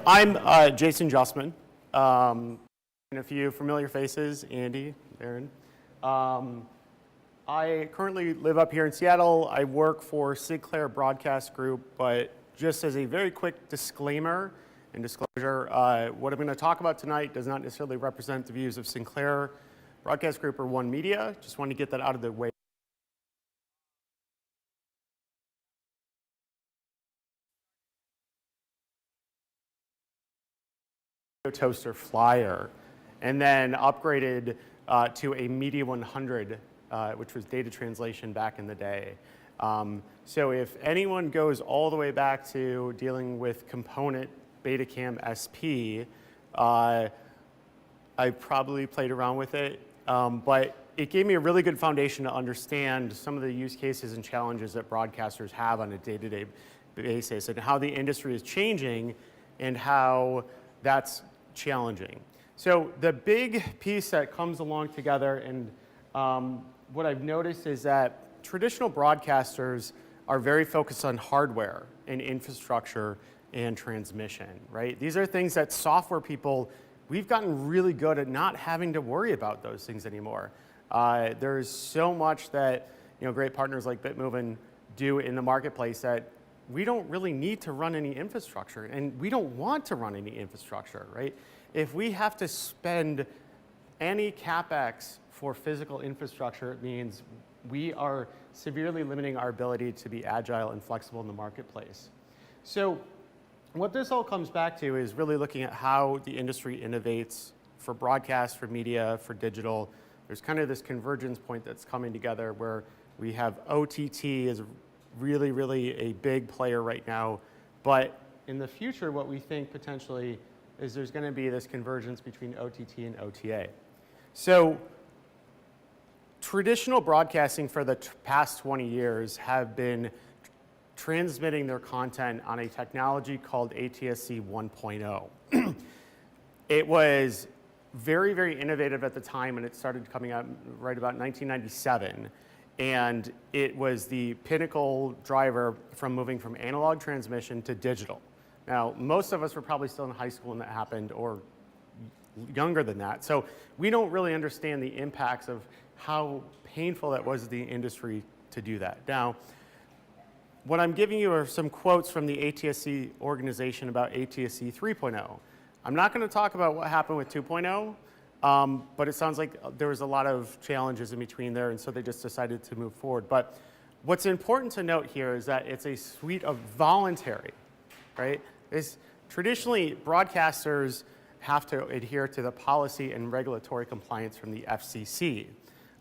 I'm Jason Justman, and a few familiar faces, Andy, Aaron. I currently live up here in Seattle. I work for Sinclair Broadcast Group, but just as a very quick disclaimer and disclosure, what I'm going to talk about tonight does not necessarily represent the views of Sinclair Broadcast Group or One Media. Just want to get that out of the way. Toaster Flyer, and then upgraded to a Media 100, which was data translation back in the day. So if anyone goes all the way back to dealing with component Betacam SP, I probably played around with it, but it gave me a really good foundation to understand some of the use cases and challenges that broadcasters have on a day-to-day basis and how the industry is changing and how that's challenging. So the big piece that comes along together, and what I've noticed is that traditional broadcasters are very focused on hardware and infrastructure and transmission, right? These are things that software people, we've gotten really good at not having to worry about those things anymore. There's so much that great partners like Bitmovin do in the marketplace that we don't really need to run any infrastructure, and we don't want to run any infrastructure, right? If we have to spend any CapEx for physical infrastructure, it means we are severely limiting our ability to be agile and flexible in the marketplace. So what this all comes back to is really looking at how the industry innovates for broadcast, for media, for digital. There's kind of this convergence point that's coming together where we have OTT is really, really a big player right now. But in the future, what we think potentially is there's going to be this convergence between OTT and OTA. So traditional broadcasting for the past 20 years have been transmitting their content on a technology called ATSC 1.0. It was very, very innovative at the time, and it started coming out right about 1997. And it was the pinnacle driver from moving from analog transmission to digital. Now, most of us were probably still in high school when that happened, or younger than that. So we don't really understand the impacts of how painful that was to the industry to do that. Now, what I'm giving you are some quotes from the ATSC organization about ATSC 3.0. I'm not going to talk about what happened with 2.0. But it sounds like there was a lot of challenges in between there, and so they just decided to move forward. But what's important to note here is that it's a suite of voluntary, right? Traditionally, broadcasters have to adhere to the policy and regulatory compliance from the FCC.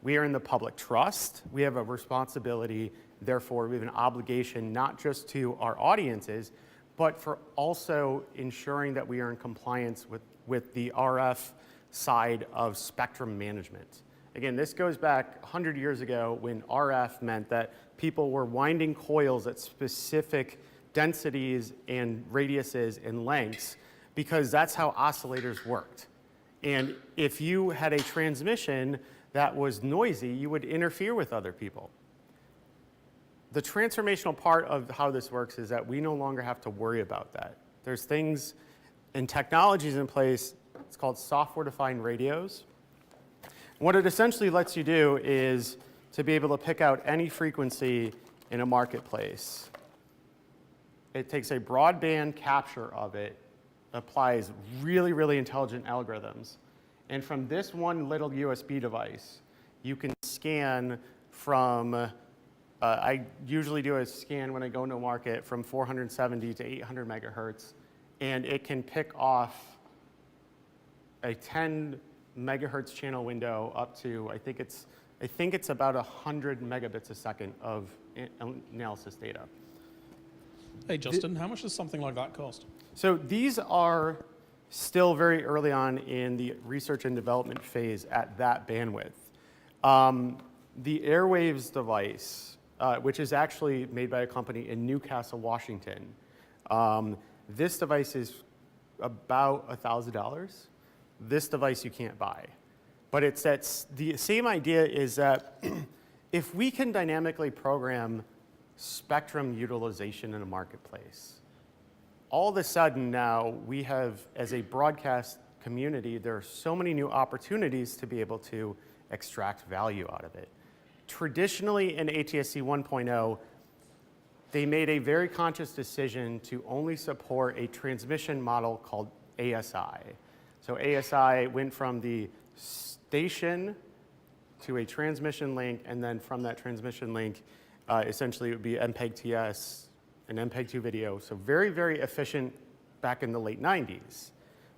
We are in the public trust. We have a responsibility, therefore, we have an obligation not just to our audiences, but for also ensuring that we are in compliance with the RF side of spectrum management. Again, this goes back 100 years ago when RF meant that people were winding coils at specific densities and radiuses and lengths because that's how oscillators worked. And if you had a transmission that was noisy, you would interfere with other people. The transformational part of how this works is that we no longer have to worry about that. There's things and technologies in place. It's called software-defined radios. What it essentially lets you do is to be able to pick out any frequency in a marketplace. It takes a broadband capture of it, applies really, really intelligent algorithms, and from this one little USB device, you can scan from, I usually do a scan when I go into a market from 470 to 800 megahertz, and it can pick off a 10 megahertz channel window up to, I think it's about 100 megabits a second of analysis data. Hey Justin, how much does something like that cost? So these are still very early on in the research and development phase at that bandwidth. The Airwaves device, which is actually made by a company in Newcastle, Washington, this device is about $1,000. This device you can't buy. But the same idea is that if we can dynamically program spectrum utilization in a marketplace, all of a sudden now we have, as a broadcast community, there are so many new opportunities to be able to extract value out of it. Traditionally in ATSC 1.0, they made a very conscious decision to only support a transmission model called ASI. So ASI went from the station to a transmission link, and then from that transmission link, essentially it would be MPEG-TS and MPEG-2 video. So very, very efficient back in the late 90s.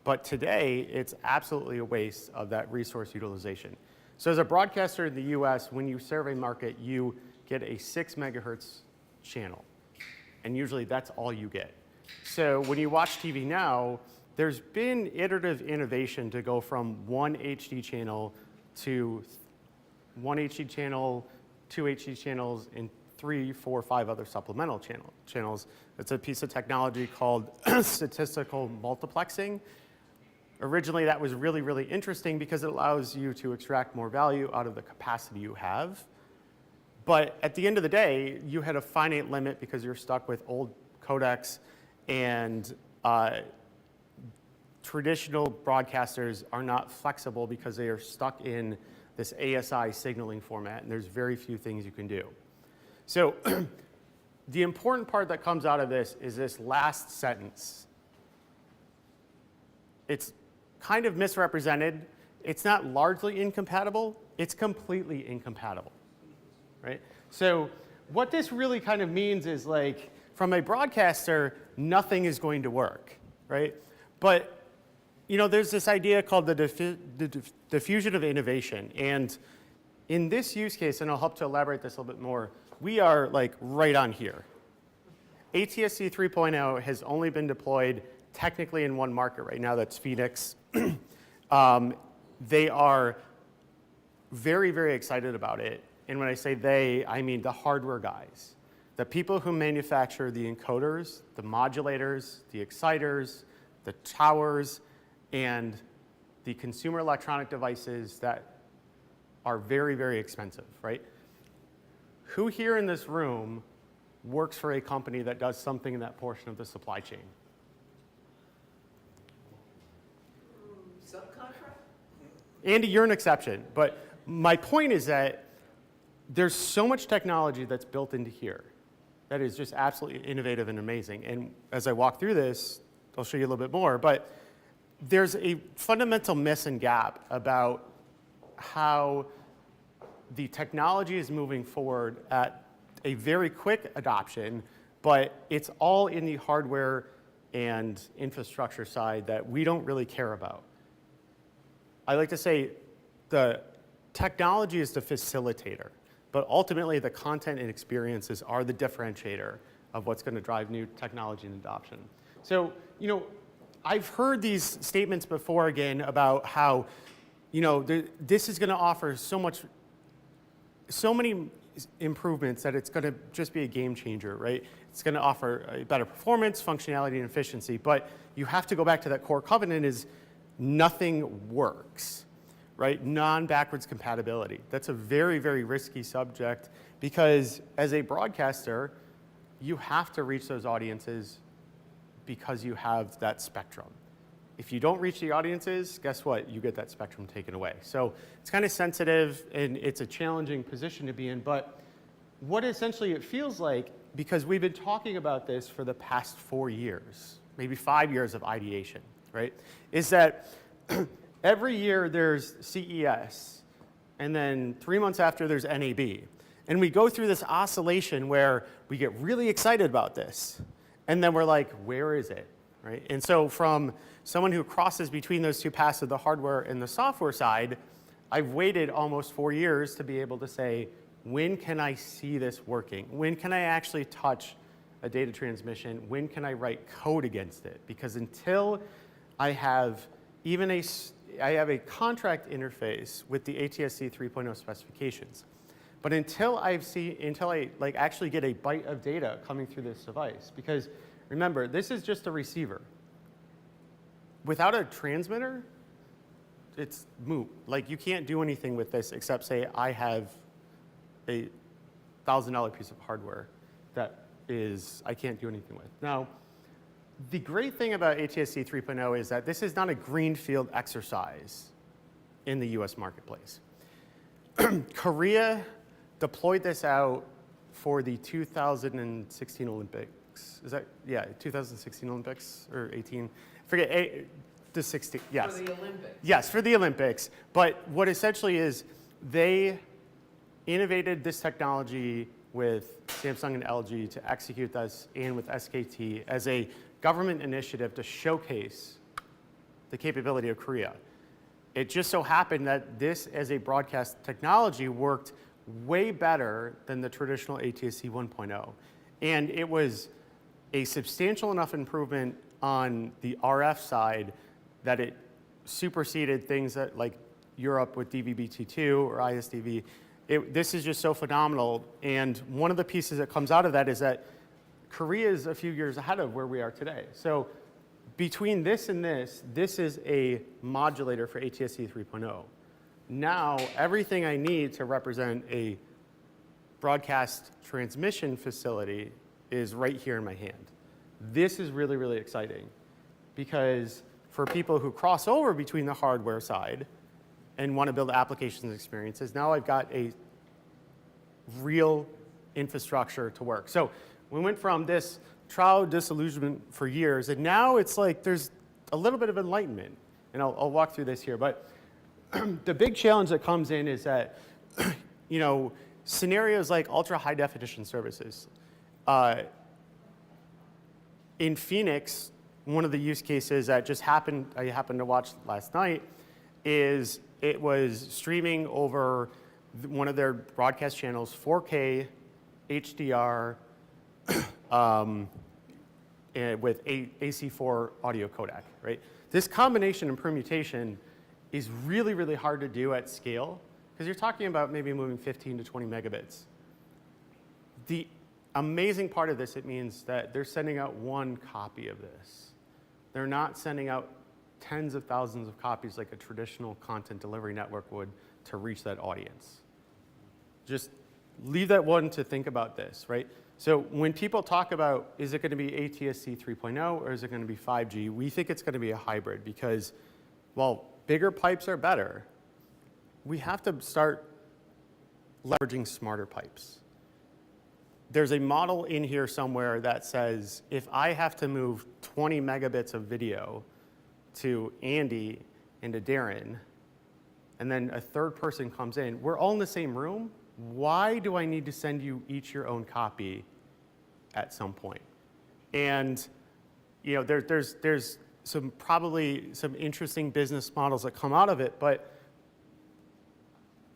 But today, it's absolutely a waste of that resource utilization. So as a broadcaster in the US, when you serve a market, you get a 6 megahertz channel. And usually that's all you get. So when you watch TV now, there's been iterative innovation to go from one HD channel to one HD channel, 2 HD channels, and 3, 4, 5 other supplemental channels. It's a piece of technology called Statistical Multiplexing. Originally, that was really, really interesting because it allows you to extract more value out of the capacity you have. But at the end of the day, you had a finite limit because you're stuck with old codecs, and traditional broadcasters are not flexible because they are stuck in this ASI signaling format, and there's very few things you can do. So the important part that comes out of this is this last sentence. It's kind of misrepresented. It's not largely incompatible. It's completely incompatible, right? So what this really kind of means is, like, from a broadcaster, nothing is going to work, right? But you know, there's this idea called the diffusion of innovation. And in this use case, and I'll help to elaborate this a little bit more, we are like right on here. ATSC 3.0 has only been deployed technically in one market right now, that's Phoenix. They are very, very excited about it. And when I say they, I mean the hardware guys. The people who manufacture the encoders, the modulators, the exciters, the towers, and the consumer electronic devices that are very, very expensive, right? Who here in this room works for a company that does something in that portion of the supply chain? Subcontract? Andy, you're an exception. But my point is that there's so much technology that's built into here that is just absolutely innovative and amazing. And as I walk through this, I'll show you a little bit more. But there's a fundamental miss and gap about how the technology is moving forward at a very quick adoption, but it's all in the hardware and infrastructure side that we don't really care about. I like to say the technology is the facilitator, but ultimately the content and experiences are the differentiator of what's going to drive new technology and adoption. So, you know, I've heard these statements before again about how, you know, this is going to offer so many improvements that it's going to just be a game changer, right? It's going to offer a better performance, functionality, and efficiency. But you have to go back to that core covenant is nothing works, right? Non-backwards compatibility. That's a very, very risky subject because as a broadcaster, you have to reach those audiences because you have that spectrum. If you don't reach the audiences, guess what? You get that spectrum taken away. So it's kind of sensitive and it's a challenging position to be in, but what essentially it feels like, because we've been talking about this for the past 4 years, maybe 5 years of ideation, right? Is that every year there's CES, and then 3 months after there's NAB. And we go through this oscillation where we get really excited about this. And then we're like, where is it, right? And so from someone who crosses between those two paths of the hardware and the software side, I've waited almost 4 years to be able to say, when can I see this working? When can I actually touch a data transmission? When can I write code against it? Because until I have I have a contract interface with the ATSC 3.0 specifications. But until I like actually get a byte of data coming through this device, because remember, this is just a receiver. Without a transmitter, it's moot. Like you can't do anything with this except say I have a $1,000 piece of hardware that I can't do anything with. Now, The great thing about ATSC 3.0 is that this is not a greenfield exercise in the US marketplace. Korea deployed this out for the 2016 Olympics. Is that, yeah, 2016 Olympics or 18? Forget, the 16, yes. For the Olympics. Yes, for the Olympics. But what essentially is they innovated this technology with Samsung and LG to execute this and with SKT as a government initiative to showcase the capability of Korea. It just so happened that this as a broadcast technology worked way better than the traditional ATSC 1.0. And it was a substantial enough improvement on the RF side that it superseded things that like Europe with DVB-T2 or ISDV. This is just so phenomenal. And one of the pieces that comes out of that is that Korea is a few years ahead of where we are today. So between this and this is a modulator for ATSC 3.0. Now, everything I need to represent a broadcast transmission facility is right here in my hand. This is really, really exciting because for people who cross over between the hardware side and want to build applications experiences, now I've got a real infrastructure to work. So we went from this trial disillusionment for years, and now it's like there's a little bit of enlightenment. And I'll walk through this here. But the big challenge that comes in is that, you know, scenarios like ultra high definition services. In Phoenix, one of the use cases that just happened, I happened to watch last night, is it was streaming over one of their broadcast channels, 4K, HDR, with AC4 audio codec, right? This combination and permutation is really, really hard to do at scale because you're talking about maybe moving 15 to 20 megabits. The amazing part of this, it means that they're sending out one copy of this. They're not sending out tens of thousands of copies like a traditional content delivery network would to reach that audience. Just leave that one to think about this, right? So when people talk about, is it going to be ATSC 3.0 or is it going to be 5G, we think it's going to be a hybrid because while bigger pipes are better, we have to start leveraging smarter pipes. There's a model in here somewhere that says if I have to move 20 megabits of video to Andy and to Darren, and then a third person comes in, we're all in the same room. Why do I need to send you each your own copy at some point? And you know, there's probably some interesting business models that come out of it, but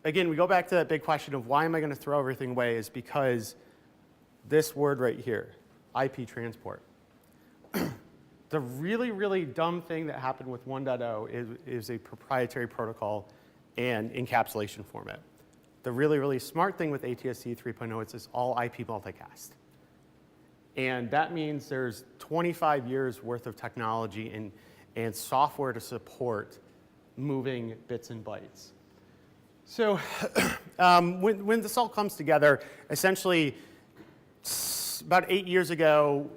again, we go back to that big question of why am I going to throw everything away is because this word right here, IP transport. The really, really dumb thing that happened with 1.0 is a proprietary protocol and encapsulation format. The really, really smart thing with ATSC 3.0 is it's all IP multicast. And that means there's 25 years worth of technology and software to support moving bits and bytes. So when this all comes together, essentially about 8 years ago,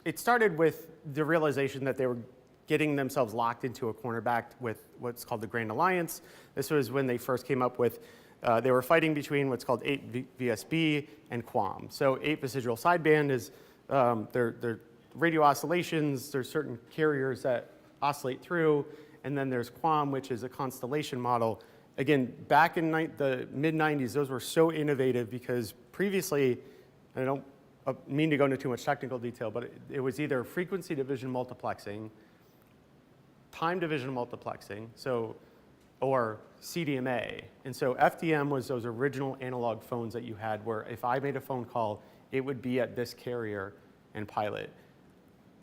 it started with the realization that they were getting themselves locked into a corner backed with what's called the Grand Alliance. This was when they first came up with, they were fighting between what's called 8 VSB and QAM. So 8 vestigial sideband is, they're radio oscillations, there's certain carriers that oscillate through, and then there's QAM, which is a constellation model. Again, back in the mid-90s, those were so innovative because previously, I don't mean to go into too much technical detail, but it was either frequency division multiplexing, time division multiplexing, or CDMA. And so FDM was those original analog phones that you had where if I made a phone call, it would be at this carrier and pilot.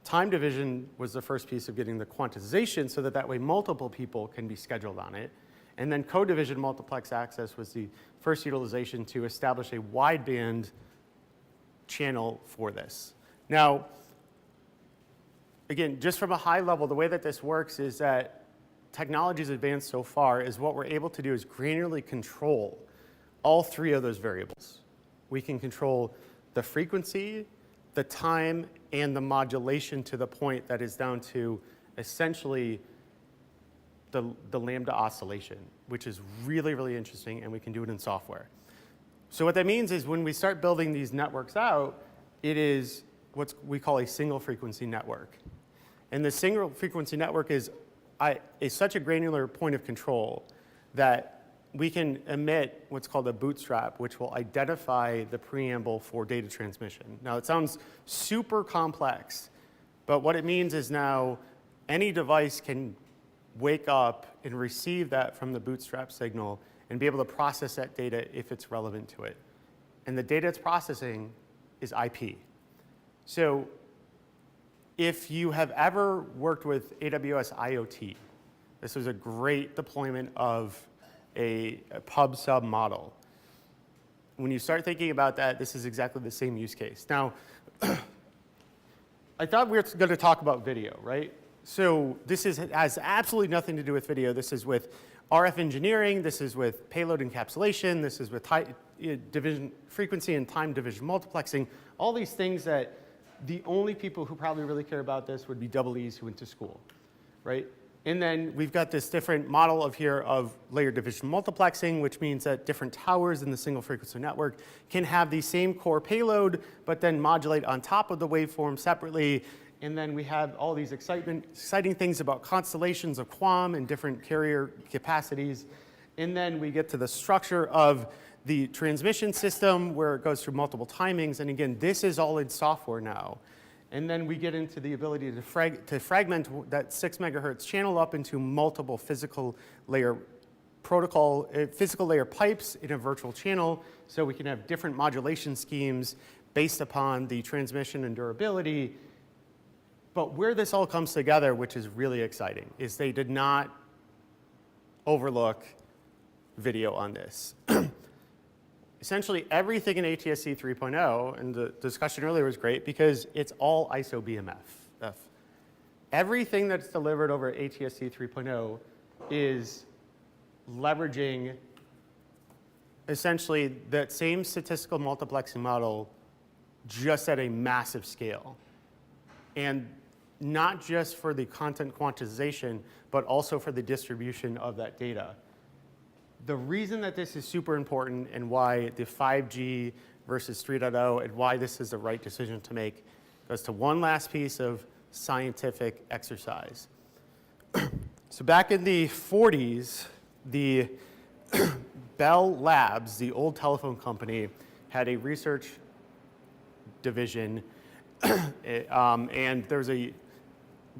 Time division was the first piece of getting the quantization so that way multiple people can be scheduled on it. And then code division multiplex access was the first utilization to establish a wideband channel for this. Now, again, just from a high level, the way that this works is that technology's advanced so far is what we're able to do is granularly control all 3 of those variables. We can control the frequency, the time and the modulation to the point that is down to essentially the lambda oscillation, which is really, really interesting, and we can do it in software. So what that means is when we start building these networks out, it is what we call a single frequency network. And the single frequency network is such a granular point of control that we can emit what's called a bootstrap, which will identify the preamble for data transmission. Now, it sounds super complex, but what it means is now any device can wake up and receive that from the bootstrap signal and be able to process that data if it's relevant to it. And the data it's processing is IP. So if you have ever worked with AWS IoT, this was a great deployment of a pub-sub model. When you start thinking about that, this is exactly the same use case. Now, I thought we were going to talk about video, right? So this has absolutely nothing to do with video. This is with RF engineering. This is with payload encapsulation. This is with division frequency and time division multiplexing. All these things that the only people who probably really care about this would be double E's who went to school, right? And then we've got this different model of layer division multiplexing, which means that different towers in the single frequency network can have the same core payload, but then modulate on top of the waveform separately. And then we have all these exciting things about constellations of QAM and different carrier capacities. And then we get to the structure of the transmission system where it goes through multiple timings. And again, this is all in software now. And then we get into the ability to fragment that 6 megahertz channel up into multiple physical layer pipes in a virtual channel, so we can have different modulation schemes based upon the transmission and durability. But where this all comes together, which is really exciting, is they did not overlook video on this. Essentially, everything in ATSC 3.0, and the discussion earlier was great because it's all ISO BMF. Everything that's delivered over ATSC 3.0 is leveraging essentially that same statistical multiplexing model just at a massive scale. And not just for the content quantization, but also for the distribution of that data. The reason that this is super important and why the 5G versus 3.0 and why this is the right decision to make goes to one last piece of scientific exercise. So back in the 40s, the Bell Labs, the old telephone company, had a research division, and there's a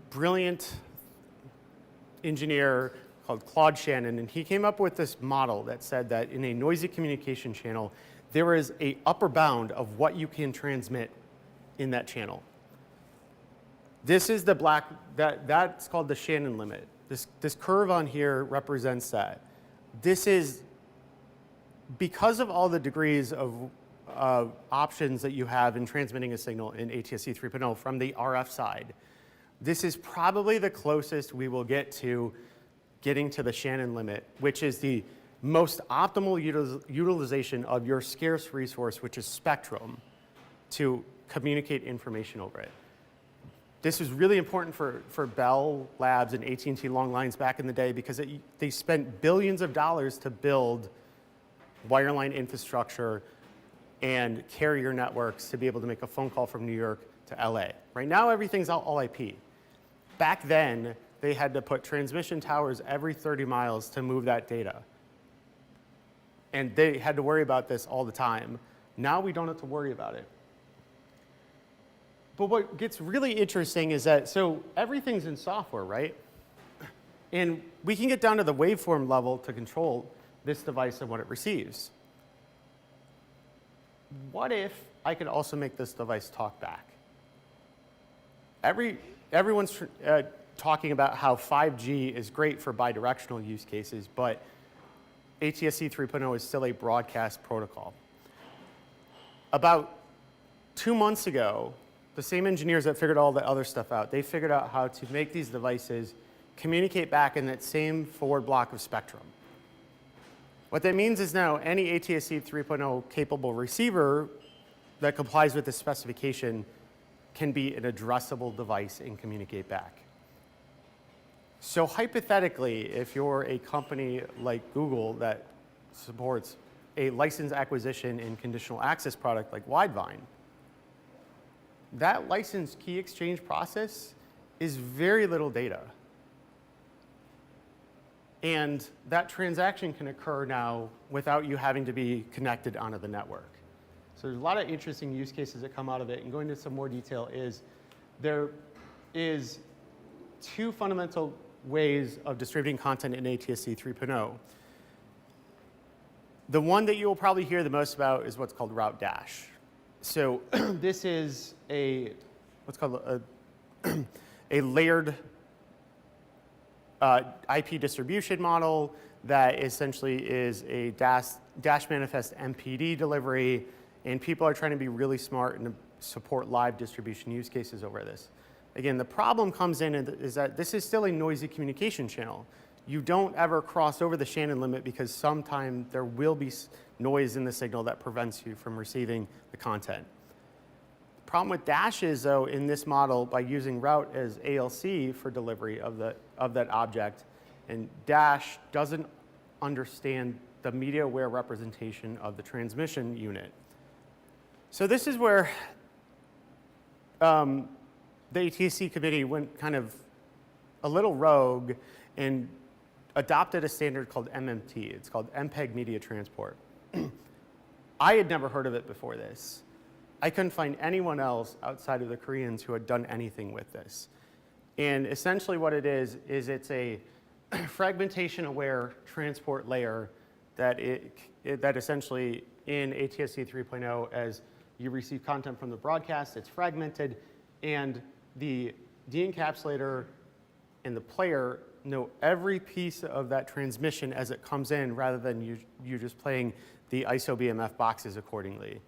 brilliant engineer called Claude Shannon, and he came up with this model that said that in a noisy communication channel, there is an upper bound of what you can transmit in that channel. This is the that's called the Shannon Limit. This curve on here represents that. This is because of all the degrees of options that you have in transmitting a signal in ATSC 3.0 from the RF side. This is probably the closest we will get to getting to the Shannon Limit, which is the most optimal utilization of your scarce resource, which is spectrum, to communicate information over it. This was really important for Bell Labs and AT&T long lines back in the day because they spent billions of dollars to build wireline infrastructure and carrier networks to be able to make a phone call from New York to LA. Right now, everything's all IP. Back then, they had to put transmission towers every 30 miles to move that data. And they had to worry about this all the time. Now we don't have to worry about it. But what gets really interesting is that, so everything's in software, right? And we can get down to the waveform level to control this device and what it receives. What if I could also make this device talk back? Everyone's talking about how 5G is great for bidirectional use cases, but ATSC 3.0 is still a broadcast protocol. About 2 months ago, the same engineers that figured all the other stuff out, they figured out how to make these devices communicate back in that same forward block of spectrum. What that means is now any ATSC 3.0 capable receiver that complies with this specification can be an addressable device and communicate back. So hypothetically, if you're a company like Google that supports a license acquisition and conditional access product like Widevine, that license key exchange process is very little data. And that transaction can occur now without you having to be connected onto the network. So there's a lot of interesting use cases that come out of it. And going into some more detail is there is two fundamental ways of distributing content in ATSC 3.0. The one that you will probably hear the most about is what's called Route Dash. So this is what's called a layered IP distribution model that essentially is a dash manifest MPD delivery, and people are trying to be really smart and support live distribution use cases over this. Again, the problem comes in is that this is still a noisy communication channel. You don't ever cross over the Shannon limit because sometime there will be noise in the signal that prevents you from receiving the content. The problem with Dash is, though, in this model, by using route as ALC for delivery of that object, and Dash doesn't understand the media-aware representation of the transmission unit. So this is where the ATSC committee went kind of a little rogue and adopted a standard called MMT. It's called MPEG Media Transport. I had never heard of it before this. I couldn't find anyone else outside of the Koreans who had done anything with this. And essentially what it is it's a fragmentation-aware transport layer that essentially in ATSC 3.0, as you receive content from the broadcast, it's fragmented, and the de-encapsulator and the player know every piece of that transmission as it comes in, rather than you just playing the ISO BMF boxes accordingly.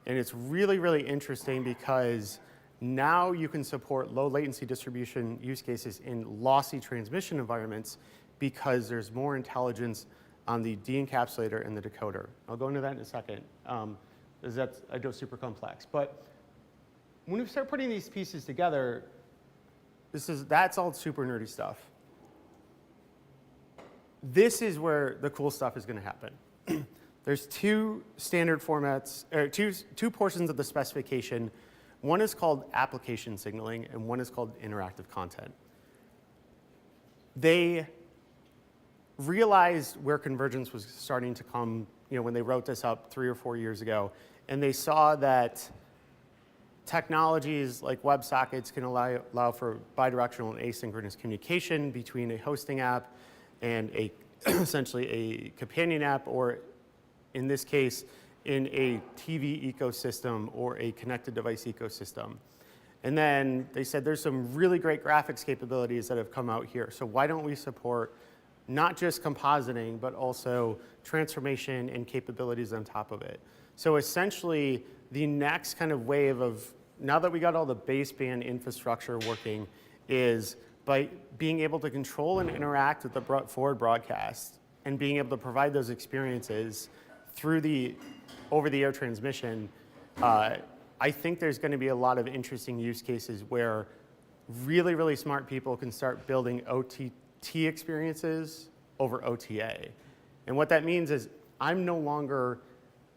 And it's really, really interesting because now you can support low latency distribution use cases in lossy transmission environments because there's more intelligence on the de-encapsulator and the decoder. I'll go into that in a second, because I know super complex. But when we start putting these pieces together, that's all super nerdy stuff. This is where the cool stuff is going to happen. There's two standard formats, or two portions of the specification. One is called application signaling, and one is called interactive content. They realized where convergence was starting to come, when they wrote this up 3 or 4 years ago, and they saw that technologies like WebSockets can allow for bidirectional and asynchronous communication between a hosting app and essentially a companion app, or in this case, in a TV ecosystem or a connected device ecosystem. And then they said there's some really great graphics capabilities that have come out here. So why don't we support not just compositing, but also transformation and capabilities on top of it? So essentially, the next kind of wave of, now that we got all the baseband infrastructure working, is by being able to control and interact with the forward broadcast and being able to provide those experiences through the over-the-air transmission, I think there's going to be a lot of interesting use cases where really, really smart people can start building OTT experiences over OTA. And what that means is I'm no longer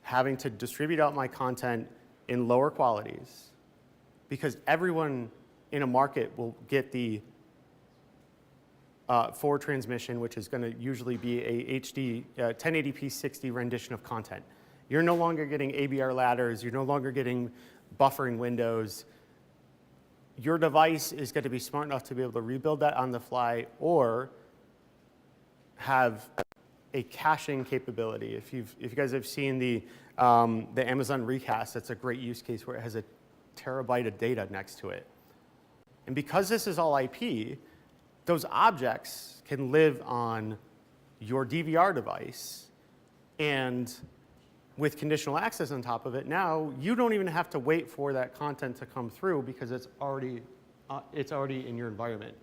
having to distribute out my content in lower qualities, because everyone in a market will get the forward transmission, which is going to usually be a HD 1080p 60 rendition of content. You're no longer getting ABR ladders. You're no longer getting buffering windows. Your device is going to be smart enough to be able to rebuild that on the fly, or have a caching capability. If you guys have seen the Amazon Recast, that's a great use case where it has a terabyte of data next to it. And because this is all IP, those objects can live on your DVR device, and with conditional access on top of it, now you don't even have to wait for that content to come through because it's already in your environment.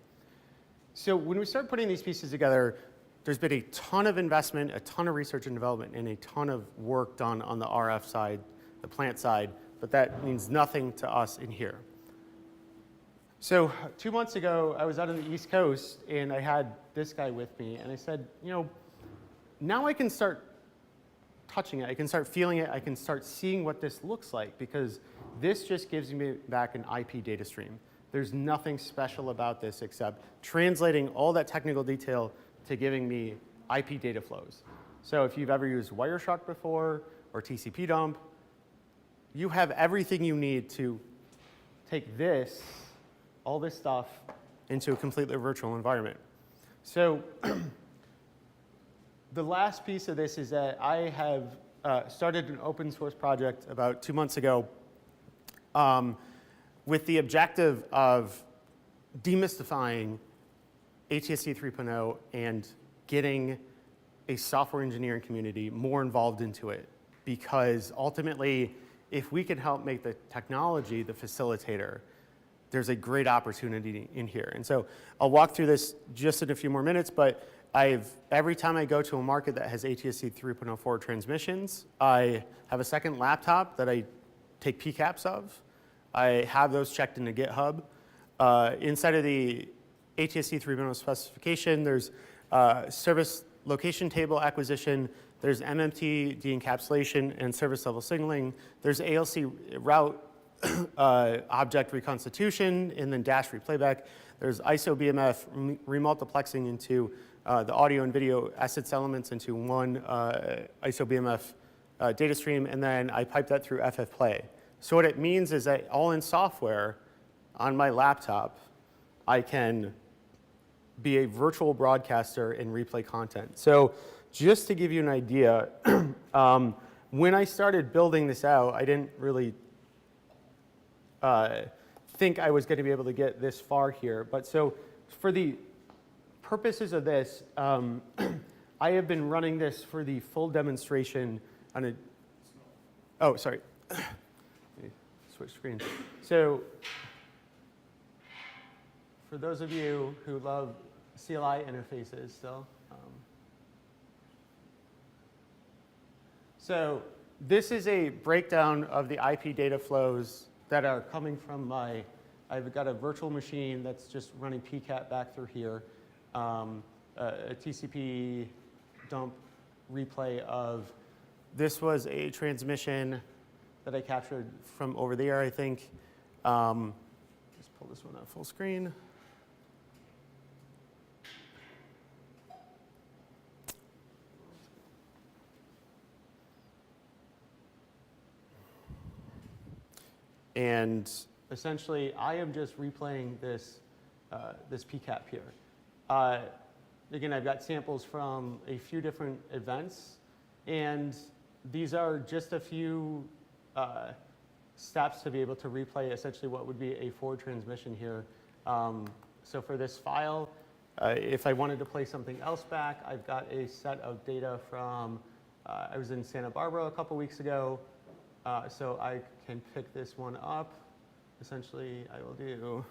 So when we start putting these pieces together, there's been a ton of investment, a ton of research and development, and a ton of work done on the RF side, the plant side, but that means nothing to us in here. So 2 months ago, I was out on the East Coast, and I had this guy with me, and I said, now I can start touching it, I can start feeling it, I can start seeing what this looks like, because this just gives me back an IP data stream. There's nothing special about this except translating all that technical detail to giving me IP data flows. So if you've ever used Wireshark before, or TCP dump, you have everything you need to take this, all this stuff, into a completely virtual environment. So the last piece of this is that I have started an open source project about 2 months ago with the objective of demystifying ATSC 3.0 and getting a software engineering community more involved into it. Because ultimately, if we can help make the technology the facilitator, there's a great opportunity in here. And so I'll walk through this just in a few more minutes, but every time I go to a market that has ATSC 3.04 transmissions, I have a second laptop that I take PCAPs of. I have those checked into GitHub. Inside of the ATSC 3.0 specification, there's service location table acquisition, there's MMT de-encapsulation and service level signaling, there's ALC route object reconstitution, and then dash replayback. There's ISO BMF remultiplexing into the audio and video assets elements into one ISO BMF data stream, and then I pipe that through FFplay. So what it means is that all in software on my laptop, I can be a virtual broadcaster and replay content. So just to give you an idea, when I started building this out, I didn't really think I was going to be able to get this far here. But so for the purposes of this, I have been running this for the full demonstration on a, oh, sorry. Let me switch screens. So for those of you who love CLI interfaces still, so this is a breakdown of the IP data flows that are coming from I've got a virtual machine that's just running PCAP back through here, a TCP dump replay of, this was a transmission that I captured from over there, I think. Just pull this one up full screen. And essentially, I am just replaying this, this PCAP here. Again, I've got samples from a few different events, and these are just a few steps to be able to replay essentially what would be a forward transmission here. So for this file, if I wanted to play something else back, I've got a set of data from, I was in Santa Barbara a couple weeks ago, so I can pick this one up. Essentially, I will do,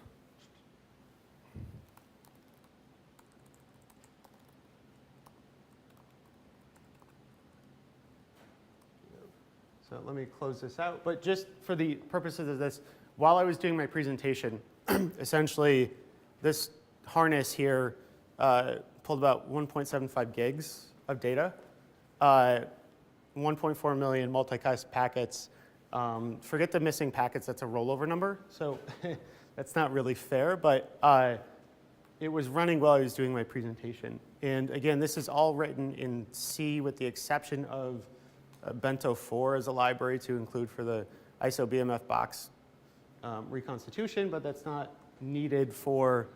so let me close this out. But just for the purposes of this, while I was doing my presentation, essentially this harness here pulled about 1.75 gigs of data, 1.4 million multicast packets. Forget the missing packets, that's a rollover number. So that's not really fair, but it was running while I was doing my presentation. And again, this is all written in C with the exception of Bento 4 as a library to include for the ISO BMF box reconstitution, but that's not needed for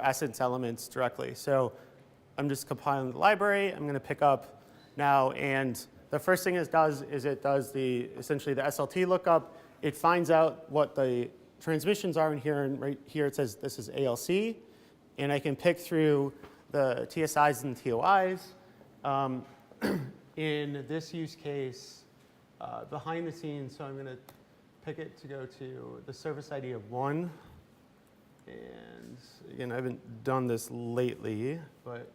essence elements directly. So I'm just compiling the library. I'm going to pick up now, and the first thing it does is it does essentially the SLT lookup. It finds out what the transmissions are in here, and right here it says this is ALC, and I can pick through the TSIs and TOIs. In this use case, behind the scenes, so I'm going to pick it to go to the service ID of 1. And again, I haven't done this lately, but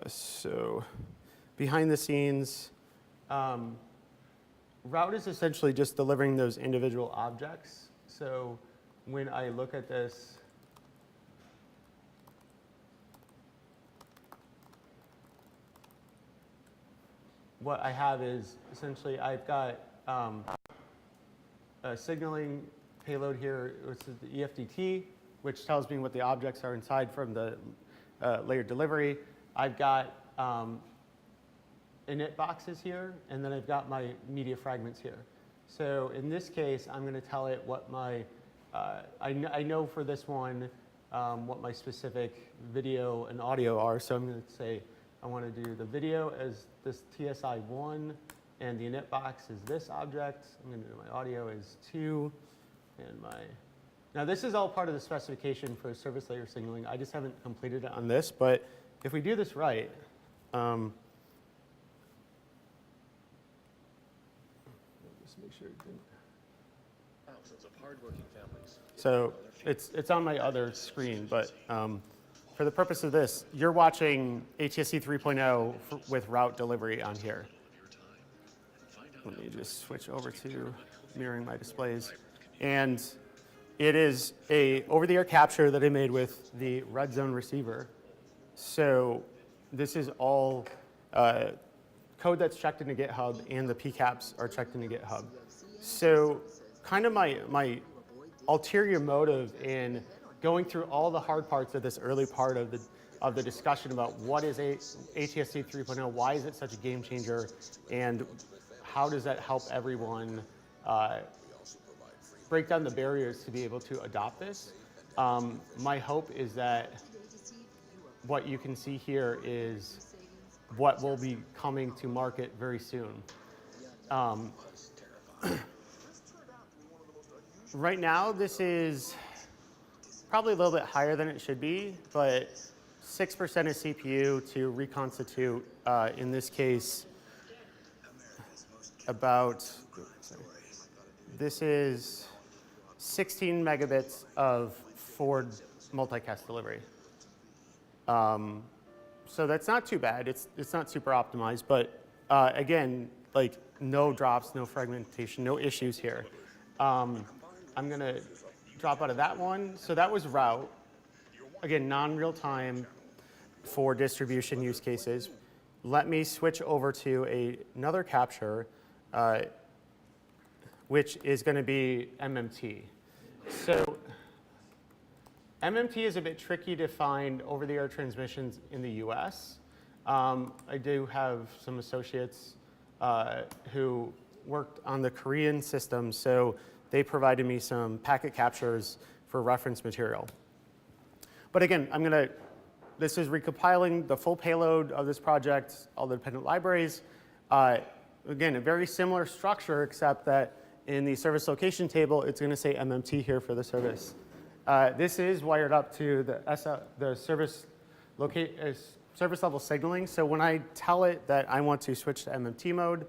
so behind the scenes, route is essentially just delivering those individual objects. So when I look at this, what I have is essentially I've got a signaling payload here, which is the EFDT, which tells me what the objects are inside from the layered delivery. I've got init boxes here, and then I've got my media fragments here. So in this case, I'm going to tell it what my, I know for this one what my specific video and audio are. So I'm going to say I want to do the video as this TSI1, and the init box is this object. I'm going to do my audio is 2, and my, now this is all part of the specification for service layer signaling. I just haven't completed it on this, but if we do this right, just make sure it didn't. Thousands of hardworking families. So it's on my other screen, but for the purpose of this, you're watching ATSC 3.0 with route delivery on here. Let me just switch over to mirroring my displays. And it is a over-the-air capture that I made with the red zone receiver. So this is all code that's checked into GitHub, and the PCAPs are checked into GitHub. So kind of my ulterior motive in going through all the hard parts of this early part of the discussion about what is ATSC 3.0, why is it such a game changer, and how does that help everyone break down the barriers to be able to adopt this. My hope is that what you can see here is what will be coming to market very soon. Right now, this is probably a little bit higher than it should be, but 6% is CPU to reconstitute, in this case, about, this is 16 megabits of forward multicast delivery. So that's not too bad. It's not super optimized, but again, like no drops, no fragmentation, no issues here. I'm gonna drop out of that one. So that was route. Again, non-real time for distribution use cases. Let me switch over to another capture, which is going to be MMT. So MMT is a bit tricky to find over-the-air transmissions in the US. I do have some associates who worked on the Korean system, so they provided me some packet captures for reference material. But again, this is recompiling the full payload of this project, all the dependent libraries. Again, a very similar structure, except that in the service location table, it's going to say MMT here for the service. This is wired up to the service level signaling. So when I tell it that I want to switch to MMT mode,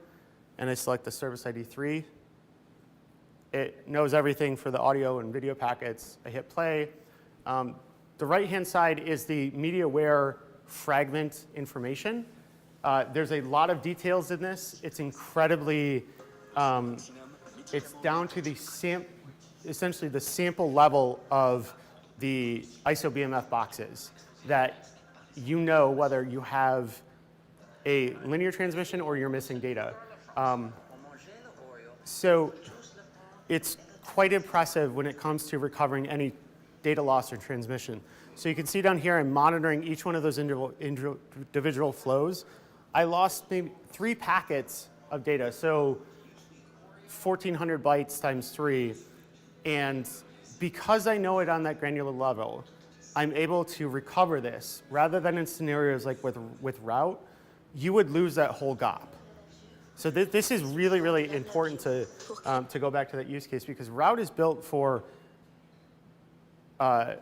and I select the service ID 3, it knows everything for the audio and video packets. I hit play. The right-hand side is the media-aware fragment information. There's a lot of details in this. It's incredibly, it's down to essentially the sample level of the ISO BMF boxes that you know whether you have a linear transmission or you're missing data. So it's quite impressive when it comes to recovering any data loss or transmission. So you can see down here, I'm monitoring each one of those individual flows. I lost maybe 3 packets of data, so 1,400 bytes times 3. And because I know it on that granular level, I'm able to recover this. Rather than in scenarios like with route, you would lose that whole GOP. So this is really, really important to go back to that use case, because route is built for a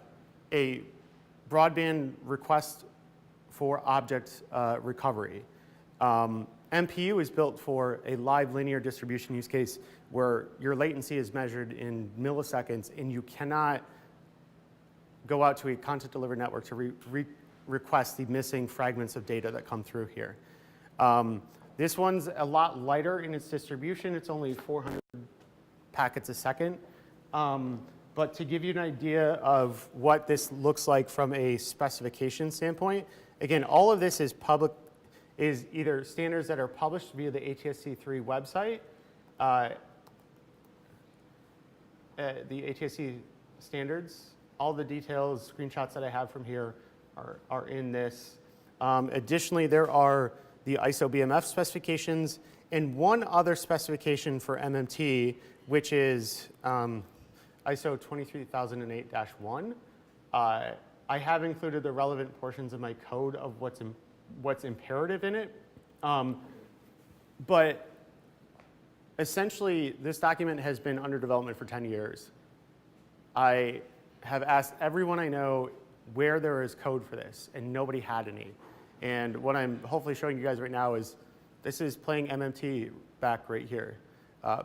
broadband request for object recovery. MPU is built for a live linear distribution use case where your latency is measured in milliseconds, and you cannot go out to a content delivery network to request the missing fragments of data that come through here. This one's a lot lighter in its distribution. It's only 400 packets a second. But to give you an idea of what this looks like from a specification standpoint, again, all of this is is either standards that are published via the ATSC 3 website, the ATSC standards. All the details, screenshots that I have from here are in this. Additionally, there are the ISO BMF specifications and one other specification for MMT, which is ISO 23008-1. I have included the relevant portions of my code of what's imperative in it. But essentially, this document has been under development for 10 years. I have asked everyone I know where there is code for this, and nobody had any. And what I'm hopefully showing you guys right now is this is playing MMT back right here.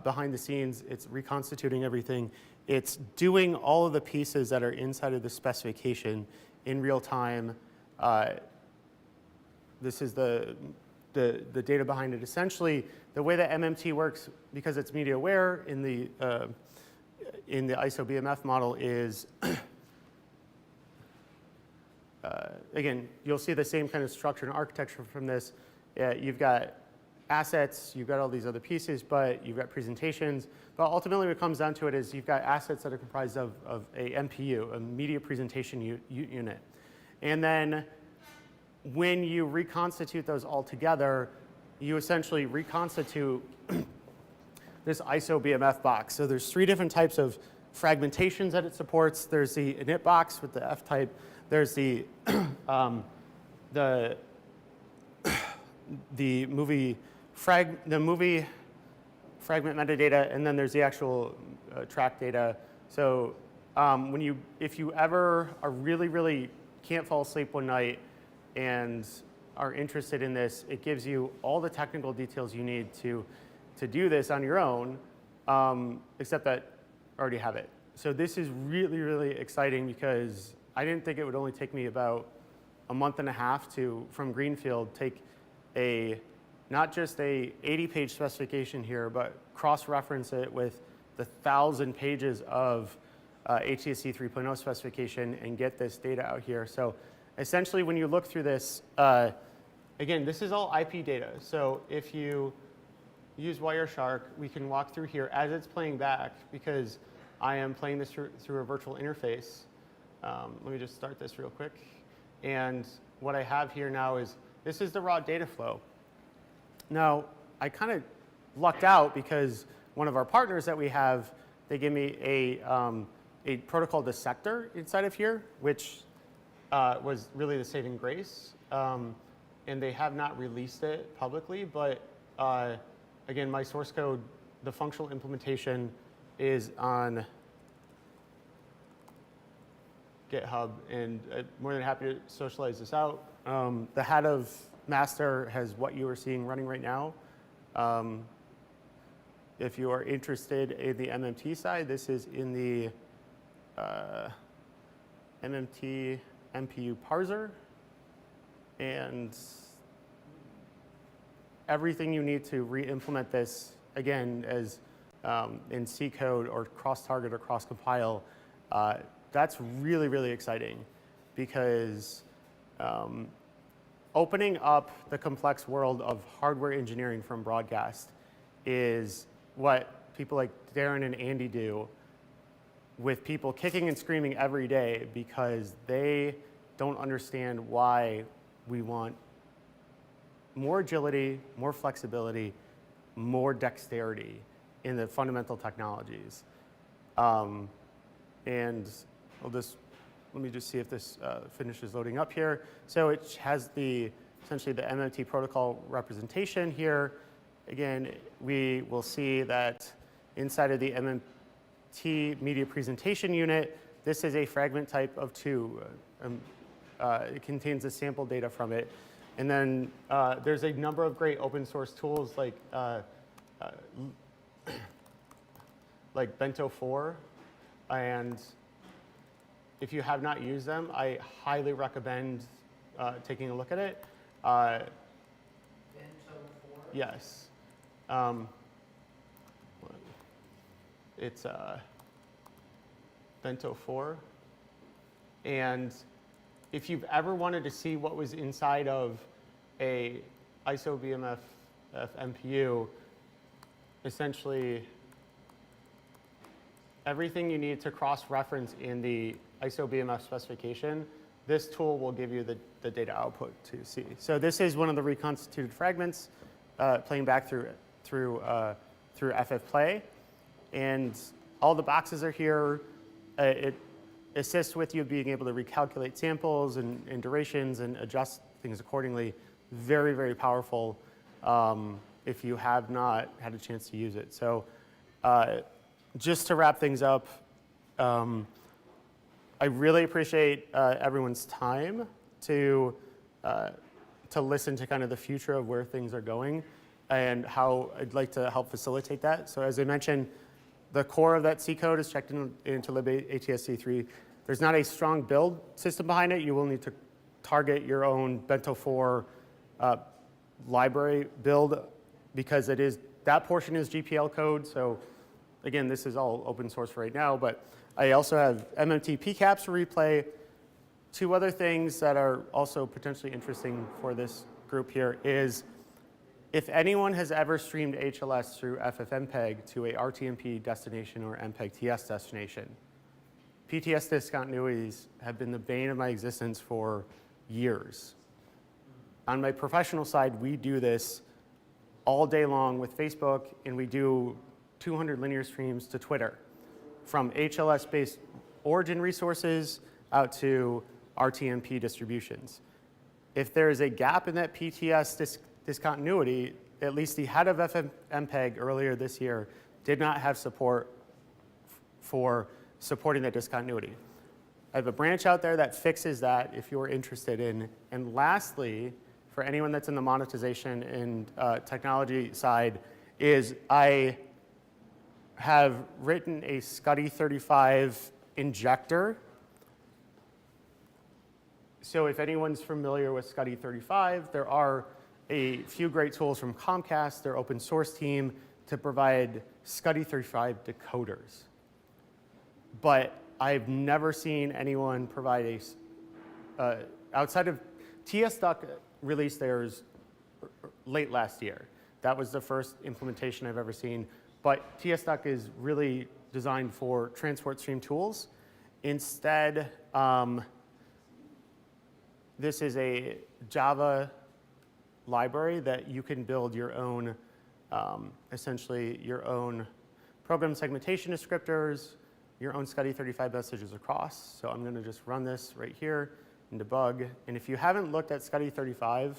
Behind the scenes, it's reconstituting everything. It's doing all of the pieces that are inside of the specification in real time. This is the data behind it. Essentially, the way that MMT works, because it's media aware in the ISO BMF model, is again, you'll see the same kind of structure and architecture from this. You've got assets, you've got all these other pieces, but you've got presentations. But ultimately, what it comes down to it is you've got assets that are comprised of a MPU, a media presentation unit. And then when you reconstitute those all together, you essentially reconstitute this ISO BMF box. So there's 3 different types of fragmentations that it supports. There's the init box with the F type. There's the movie fragment metadata, and then there's the actual track data. So if you ever are really can't fall asleep one night and are interested in this, it gives you all the technical details you need to do this on your own, except that I already have it. So this is really exciting because I didn't think it would only take me about a month and a half to, from Greenfield, take not just a 80-page specification here, but cross-reference it with the 1,000 pages of ATSC 3.0 specification and get this data out here. So essentially, when you look through this, again, this is all IP data. So if you use Wireshark, we can walk through here as it's playing back, because I am playing this through a virtual interface. Let me just start this real quick. And what I have here now is, this is the raw data flow. Now, I kind of lucked out because one of our partners that we have, they give me a protocol dissector inside of here, which was really the saving grace. And they have not released it publicly, but again, my source code, the functional implementation is on GitHub, and I'm more than happy to socialize this out. The head of master has what you are seeing running right now. If you are interested in the MMT side, this is in the MMT MPU parser, and everything you need to re-implement this, again, as in C code or cross-target or cross-compile. That's really exciting, because opening up the complex world of hardware engineering from broadcast is what people like Darren and Andy do, with people kicking and screaming every day because they don't understand why we want more agility, more flexibility, more dexterity in the fundamental technologies. And let me just see if this finishes loading up here. So it has essentially the MMT protocol representation here. Again, we will see that inside of the MMT media presentation unit, this is a fragment type of 2. It contains the sample data from it. And then there's a number of great open source tools like Bento 4. And if you have not used them, I highly recommend taking a look at it. Bento 4? Yes. It's Bento 4. And if you've ever wanted to see what was inside of a ISO BMF MPU, essentially everything you need to cross-reference in the ISO BMF specification, this tool will give you the data output to see. So this is one of the reconstituted fragments playing back through FFplay. And all the boxes are here. It assists with you being able to recalculate samples and durations and adjust things accordingly. Very, very powerful if you have not had a chance to use it. So just to wrap things up, I really appreciate everyone's time to listen to kind of the future of where things are going and how I'd like to help facilitate that. So as I mentioned, the core of that C code is checked into lib ATSC 3. There's not a strong build system behind it. You will need to target your own Bento 4 library build because that portion is GPL code. So again, this is all open source right now, but I also have MMT PCAPs for replay. Two other things that are also potentially interesting for this group here is if anyone has ever streamed HLS through FFmpeg to a RTMP destination or MPEG TS destination, PTS discontinuities have been the bane of my existence for years. On my professional side, we do this all day long with Facebook, and we do 200 linear streams to Twitter, from HLS-based origin resources out to RTMP distributions. If there is a gap in that PTS discontinuity, at least the head of FFmpeg earlier this year did not have support for supporting that discontinuity. I have a branch out there that fixes that if you're interested in. And lastly, for anyone that's in the monetization and technology side, is I have written a SCUDdy 35 injector. So if anyone's familiar with SCUDdy 35, there are a few great tools from Comcast, their open source team, to provide SCUDdy 35 decoders. But I've never seen anyone provide outside of TS-Duck released theirs late last year. That was the first implementation I've ever seen. But TS-Duck is really designed for transport stream tools. Instead, this is a Java library that you can build your own, essentially your own program segmentation descriptors, your own SCUDdy 35 messages across. So I'm going to just run this right here and debug. And if you haven't looked at SCUDdy 35,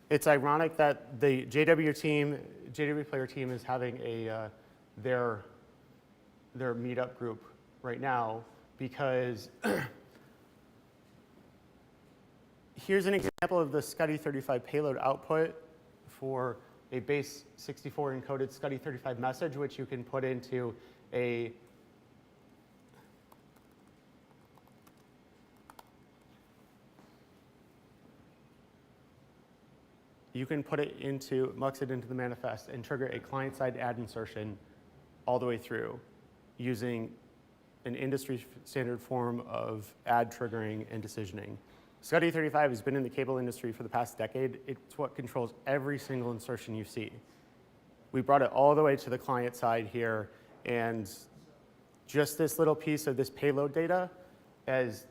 it's ironic that the JW Player team is having their meetup group right now because here's an example of the SCUDdy 35 payload output for a base 64 encoded SCUDdy 35 message, which you can put into mux it into the manifest and trigger a client-side add insertion all the way through using an industry standard form of add triggering and decisioning. SCUDdy 35 has been in the cable industry for the past decade. It's what controls every single insertion you see. We brought it all the way to the client side here, and just this little piece of this payload data is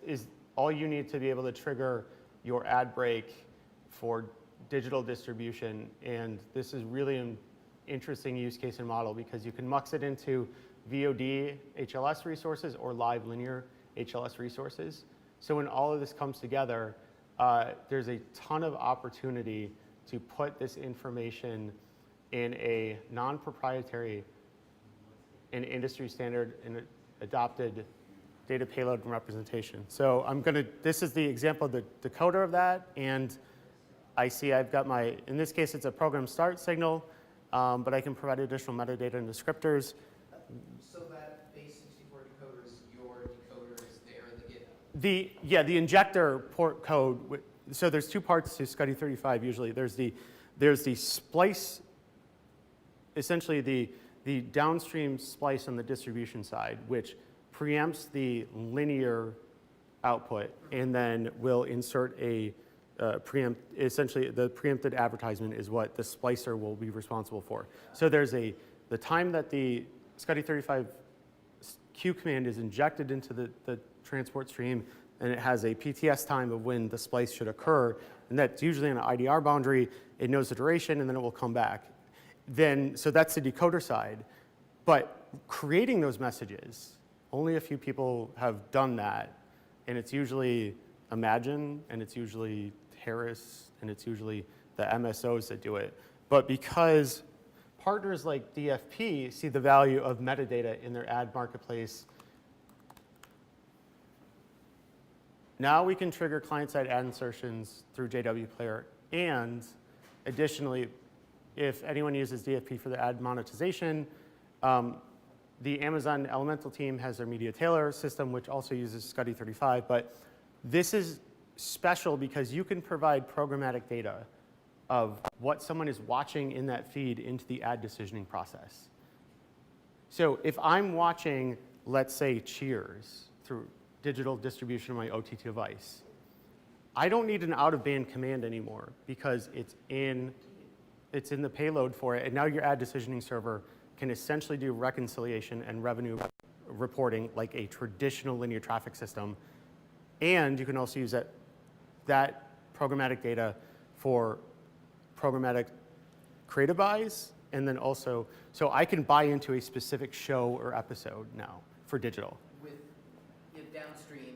all you need to be able to trigger your add break for digital distribution. And this is really an interesting use case and model because you can mux it into VOD HLS resources or live linear HLS resources. So when all of this comes together, there's a ton of opportunity to put this information in a non-proprietary and industry standard and adopted data payload and representation. So this is the example of the decoder of that, and I see I've got in this case it's a program start signal, but I can provide additional metadata and descriptors. So that base 64 decoder is your decoder is there in the GitHub? The injector port code, so there's two parts to SCUDdy 35 usually. There's the There's the splice, essentially the downstream splice on the distribution side, which preempts the linear output and then will insert a essentially the preempted advertisement is what the splicer will be responsible for. So there's the time that the SCSI-35 Q command is injected into the transport stream, and it has a PTS time of when the splice should occur, and that's usually an IDR boundary. It knows the duration, and then it will come back. So that's the decoder side. But creating those messages, only a few people have done that, and it's usually Imagine, and it's usually Harris, and it's usually the MSOs that do it. But because partners like DFP see the value of metadata in their ad marketplace, now we can trigger client-side ad insertions through JW Player, and additionally, if anyone uses DFP for the ad monetization, the Amazon Elemental team has their media tailor system, which also uses SCSI-35, but this is special because you can provide programmatic data of what someone is watching in that feed into the ad decisioning process. So if I'm watching, let's say, Cheers through digital distribution of my OTT device, I don't need an out-of-band command anymore because it's in the payload for it, and now your ad decisioning server can essentially do reconciliation and revenue reporting like a traditional linear traffic system. And you can also use that programmatic data for programmatic creative buys, and then also, so I can buy into a specific show or episode now for digital. With downstream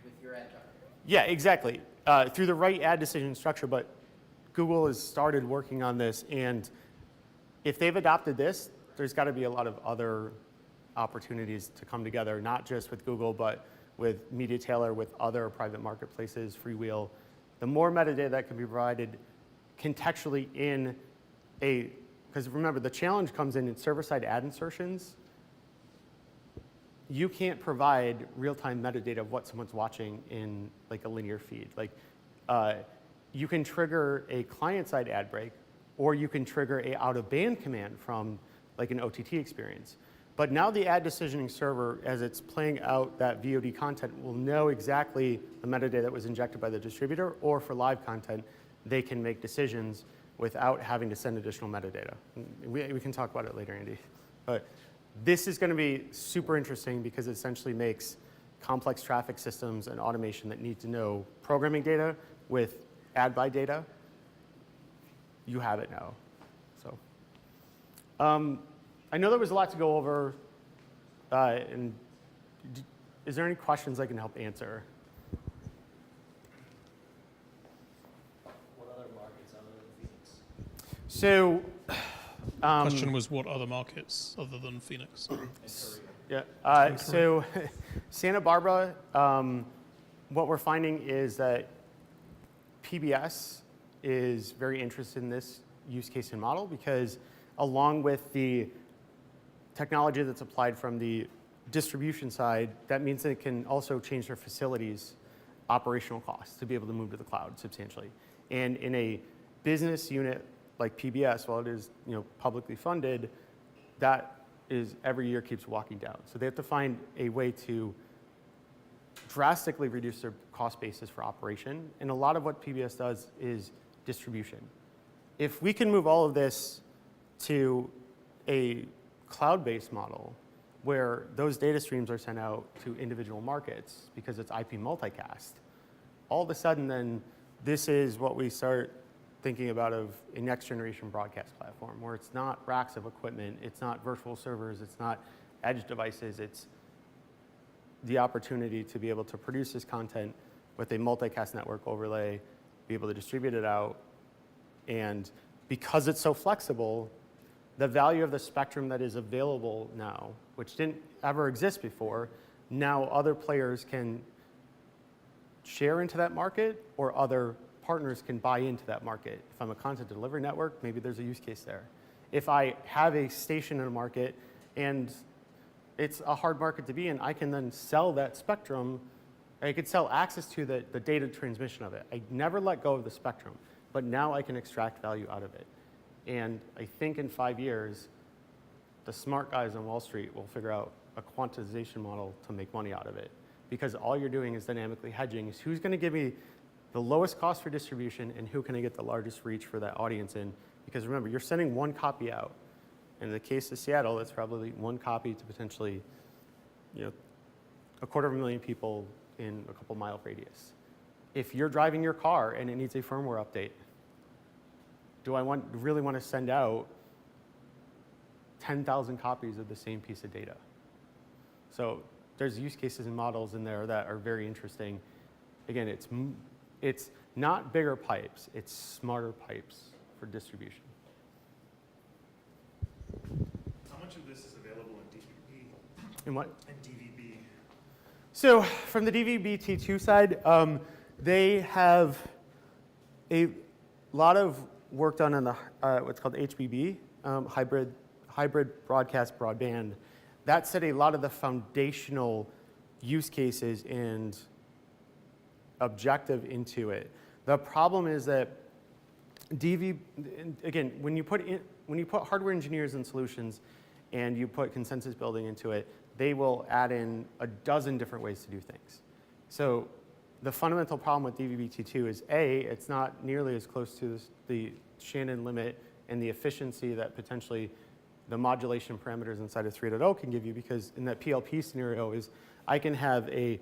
with your ad target. Yeah, exactly. Through the right ad decision structure, but Google has started working on this, and if they've adopted this, there's got to be a lot of other opportunities to come together, not just with Google, but with Media Tailor, with other private marketplaces, Freewheel. The more metadata that can be provided contextually in because remember, the challenge comes in server-side ad insertions. You can't provide real-time metadata of what someone's watching in like a linear feed. Like, you can trigger a client-side ad break, or you can trigger a out-of-band command from like an OTT experience. But now the ad decisioning server, as it's playing out that VOD content, will know exactly the metadata that was injected by the distributor, or for live content, they can make decisions without having to send additional metadata. We can talk about it later, Andy. But this is going to be super interesting because it essentially makes complex traffic systems and automation that need to know programming data with ad buy data. You have it now. So. I know there was a lot to go over, and is there any questions I can help answer? What other markets other than Phoenix? So, Question was what other markets other than Phoenix? yeah. So, Santa Barbara, what we're finding is that PBS is very interested in this use case and model because, along with the technology that's applied from the distribution side, that means that it can also change their facilities' operational costs to be able to move to the cloud substantially. And in a business unit like PBS, while it is publicly funded, that is every year keeps walking down. So they have to find a way to drastically reduce their cost basis for operation. And a lot of what PBS does is distribution. If we can move all of this to a cloud-based model where those data streams are sent out to individual markets because it's IP multicast, all of a sudden then this is what we start thinking about of a next generation broadcast platform where it's not racks of equipment, it's not virtual servers, it's not edge devices, it's the opportunity to be able to produce this content with a multicast network overlay, be able to distribute it out, and because it's so flexible, the value of the spectrum that is available now, which didn't ever exist before, now other players can share into that market or other partners can buy into that market. If I'm a content delivery network, maybe there's a use case there. If I have a station in a market and it's a hard market to be in, I can then sell that spectrum. I could sell access to the data transmission of it. I never let go of the spectrum. but now I can extract value out of it. And I think in 5 years, the smart guys on Wall Street will figure out a quantization model to make money out of it. Because all you're doing is dynamically hedging is who's going to give me the lowest cost for distribution and who can I get the largest reach for that audience in. Because remember, you're sending one copy out. In the case of Seattle, it's probably one copy to potentially, 250,000 people in a couple mile radius. If you're driving your car and it needs a firmware update, do I really want to send out 10,000 copies of the same piece of data? So there's use cases and models in there that are very interesting. Again, it's not bigger pipes, it's smarter pipes for distribution. How much of this is available in DVB? And what? In DVB. So from the DVB-T2 side, they have a lot of work done on the what's called HBB, hybrid broadcast broadband. That set a lot of the foundational use cases and objective into it. The problem is that again, when you put hardware engineers in solutions and you put consensus building into it, they will add in a dozen different ways to do things. So the fundamental problem with DVB-T2 is A, it's not nearly as close to the Shannon limit and the efficiency that potentially the modulation parameters inside of 3.0 can give you, because in that PLP scenario is I can have it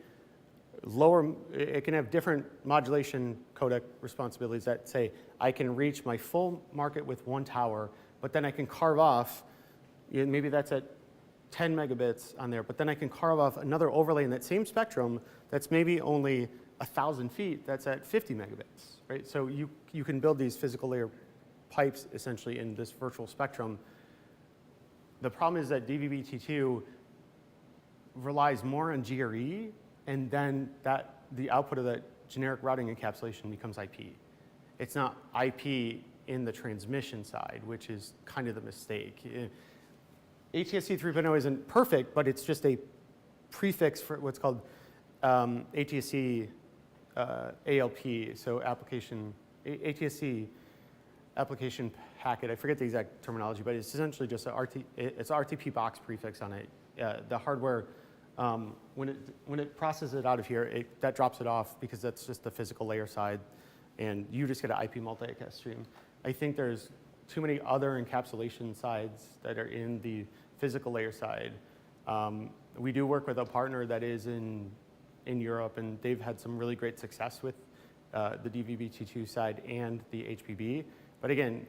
can have different modulation codec responsibilities that say I can reach my full market with one tower, but then I can carve off, maybe that's at 10 megabits on there, but then I can carve off another overlay in that same spectrum that's maybe only 1,000 feet, that's at 50 megabits, right? So you can build these physical layer pipes essentially in this virtual spectrum. The problem is that DVB-T2 relies more on GRE, and then the output of that generic routing encapsulation becomes IP. It's not IP in the transmission side, which is kind of the mistake. ATSC 3.0 isn't perfect, but it's just a prefix for what's called ATSC ALP, so ATSC application packet. I forget the exact terminology, but it's essentially just it's an RTP box prefix on it. The hardware, when it processes it out of here, that drops it off because that's just the physical layer side, and you just get an IP multicast stream. I think there's too many other encapsulation sides that are in the physical layer side. We do work with a partner that is in Europe, and they've had some really great success with the DVB-T2 side and the HBB. But again,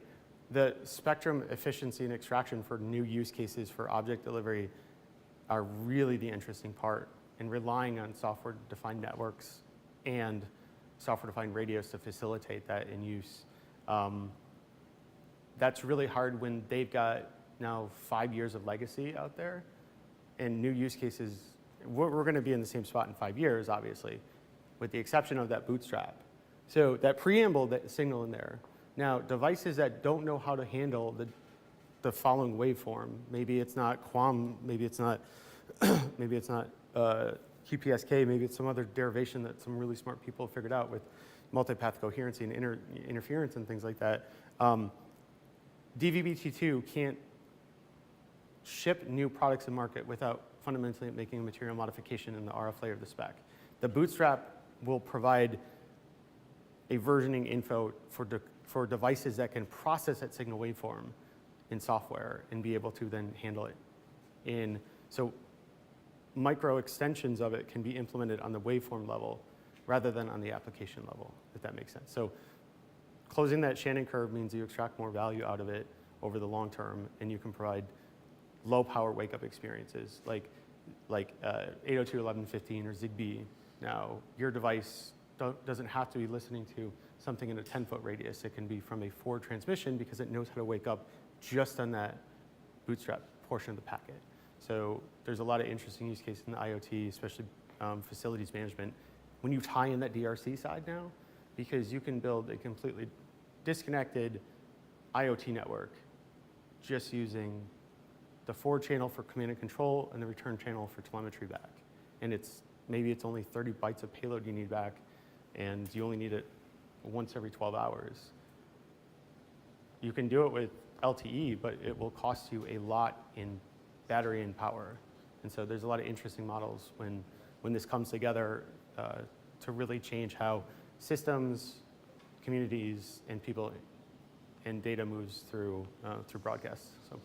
the spectrum efficiency and extraction for new use cases for object delivery are really the interesting part, and relying on software-defined networks and software-defined radios to facilitate that in use. That's really hard when they've got now 5 years of legacy out there, and new use cases. We're going to be in the same spot in 5 years, obviously, with the exception of that bootstrap. So that preamble, that signal in there. Now, devices that don't know how to handle the following waveform, maybe it's not QAM, maybe it's not QPSK, maybe it's some other derivation that some really smart people have figured out with multipath coherency and interference and things like that. DVB-T2 can't ship new products in market without fundamentally making a material modification in the RF layer of the spec. The bootstrap will provide a versioning info for devices that can process that signal waveform in software and be able to then handle it. So micro extensions of it can be implemented on the waveform level rather than on the application level, if that makes sense. So closing that Shannon curve means you extract more value out of it over the long term, and you can provide low power wake up experiences like 802.11.15 or Zigbee. Now, your device doesn't have to be listening to something in a 10-foot radius. It can be from a forward transmission because it knows how to wake up just on that bootstrap portion of the packet. So there's a lot of interesting use cases in the IoT, especially facilities management, when you tie in that DRC side now, because you can build a completely disconnected IoT network just using the forward channel for command and control and the return channel for telemetry back. And maybe it's only 30 bytes of payload you need back, and you only need it once every 12 hours. You can do it with LTE, but it will cost you a lot in battery and power. And so there's a lot of interesting models when this comes together to really change how systems, communities, and people and data moves through broadcasts. So.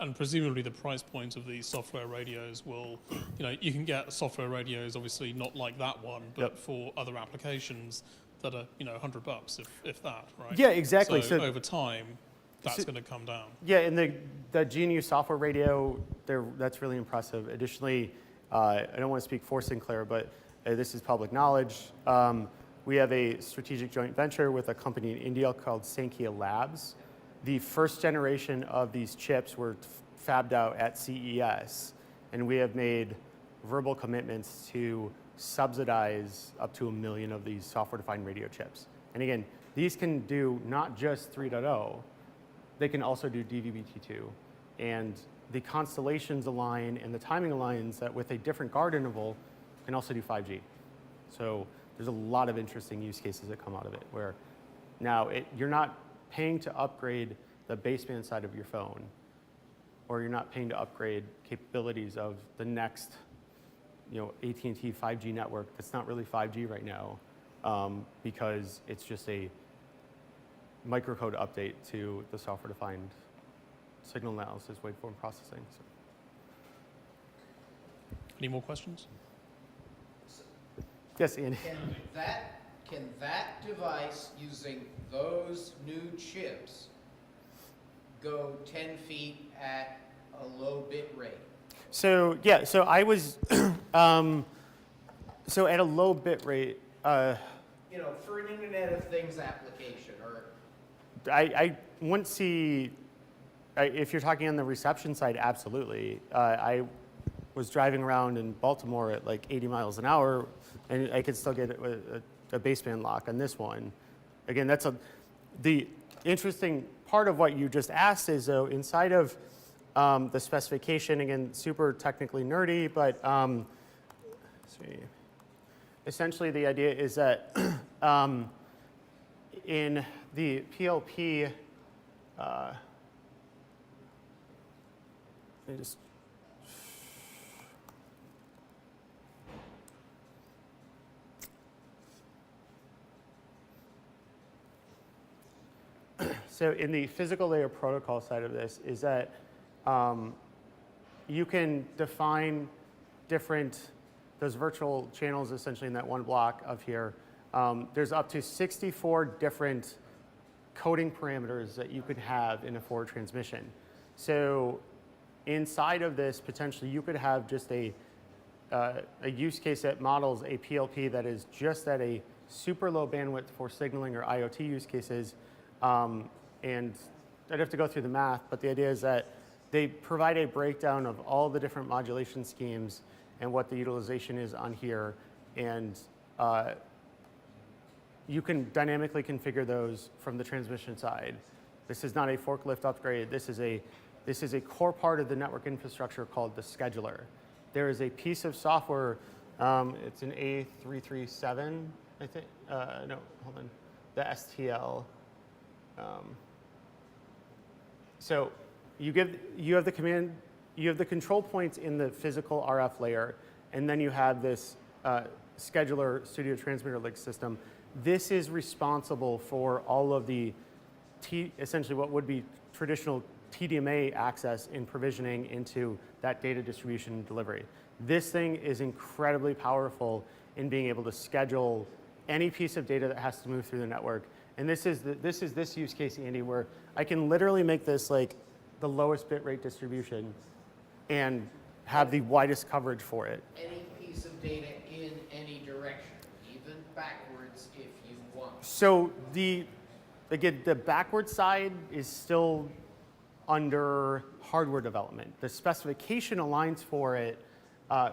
And presumably the price point of these software radios will, you can get software radios, obviously not like that one, but Yep. for other applications that are, $100 if that, right? Yeah, exactly. So So over time, that's so- going to come down. Yeah, and the GNU software radio, that's really impressive. Additionally, I don't want to speak for Sinclair, but this is public knowledge. We have a strategic joint venture with a company in India called Sankhya Labs. The first generation of these chips were fabbed out at CES, and we have made verbal commitments to subsidize up to 1 million of these software-defined radio chips. And again, these can do not just 3.0, they can also do DVB-T2. And the constellations align and the timing aligns that with a different guard interval can also do 5G. So there's a lot of interesting use cases that come out of it where now you're not paying to upgrade the baseband side of your phone, or you're not paying to upgrade capabilities of the next AT&T 5G network that's not really 5G right now because it's just a microcode update to the software-defined signal analysis waveform processing. So. Any more questions? Yes, Andy. Can that device using those new chips go 10 feet at a low bit rate? So yeah, so I was so at a low bit rate. For an Internet of Things application, or I wouldn't see if you're talking on the reception side. Absolutely, I was driving around in Baltimore at like 80 miles an hour, and I could still get a baseband lock on this one. Again, the interesting part of what you just asked is though inside of the specification, again, super technically nerdy, but let's see. Essentially the idea is that in the PLP, let me just so in the physical layer protocol side of this is that you can define those virtual channels essentially in that one block of here. There's up to 64 different coding parameters that you could have in a forward transmission. So inside of this, potentially you could have just a use case that models a PLP that is just at a super low bandwidth for signaling or IoT use cases. And I'd have to go through the math, but the idea is that they provide a breakdown of all the different modulation schemes and what the utilization is on here. And you can dynamically configure those from the transmission side. This is not a forklift upgrade. This is a core part of the network infrastructure called the scheduler. There is a piece of software, it's an A337, I think, no, hold on, the STL. So you have the control points in the physical RF layer, and then you have this scheduler studio transmitter link system. This is responsible for all of the essentially what would be traditional TDMA access and provisioning into that data distribution and delivery. This thing is incredibly powerful in being able to schedule any piece of data that has to move through the network. And this is this use case, Andy, where I can literally make this like the lowest bit rate distribution and have the widest coverage for it. any piece of data in any direction, even backwards if you want. So the backward side is still under hardware development. The specification aligns for it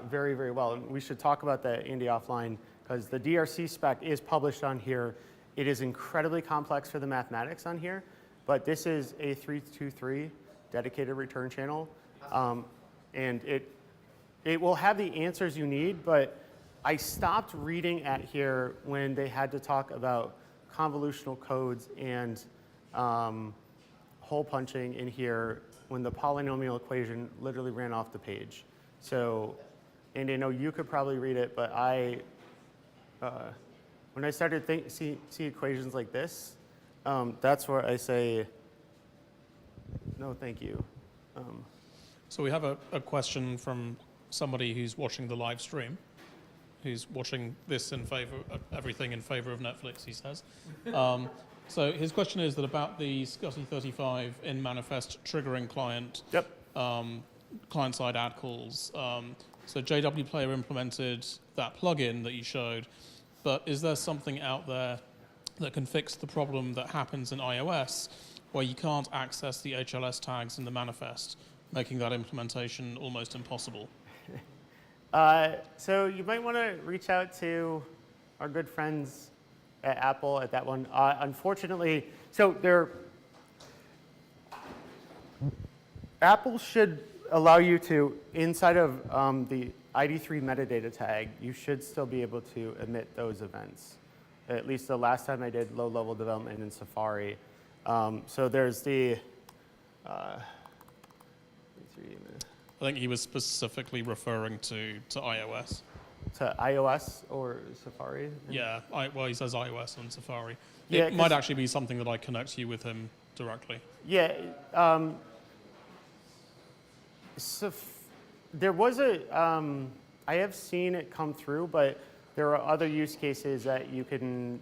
very, very well. And we should talk about that, Andy, offline, because the DRC spec is published on here. It is incredibly complex for the mathematics on here, but this is a 323 dedicated return channel. And it will have the answers you need, but I stopped reading at here when they had to talk about convolutional codes and hole punching in here when the polynomial equation literally ran off the page. So, and I know you could probably read it, but when I started see equations like this, that's where I say, no, thank you. So we have a question from somebody who's watching the live stream, who's watching this in favor of everything in favor of Netflix, he says. So his question is that about the SCSI 35 in manifest triggering client, Yep. client-side ad calls. So JW Player implemented that plugin that you showed, but is there something out there that can fix the problem that happens in iOS where you can't access the HLS tags in the manifest, making that implementation almost impossible? So you might want to reach out to our good friends at Apple at that one. Unfortunately, so Apple should allow you to, inside of the ID3 metadata tag, you should still be able to emit those events. At least the last time I did low-level development in Safari. So there's the, I think he was specifically referring to iOS. to iOS or Safari? Yeah, well, he says iOS on Safari. Yeah, It might actually be something that I connect you with him directly. Yeah. There was I have seen it come through, but there are other use cases that you can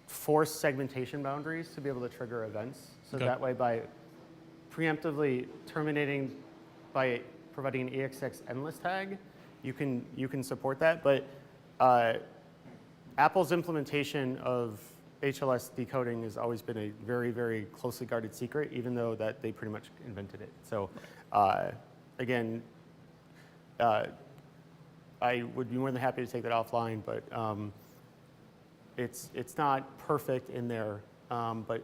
force segmentation boundaries to be able to trigger events. So Okay. that way, by preemptively terminating by providing an EXX endless tag, you can support that. But Apple's implementation of HLS decoding has always been a very, very closely guarded secret, even though that they pretty much invented it. So again, I would be more than happy to take that offline, but it's not perfect in there, but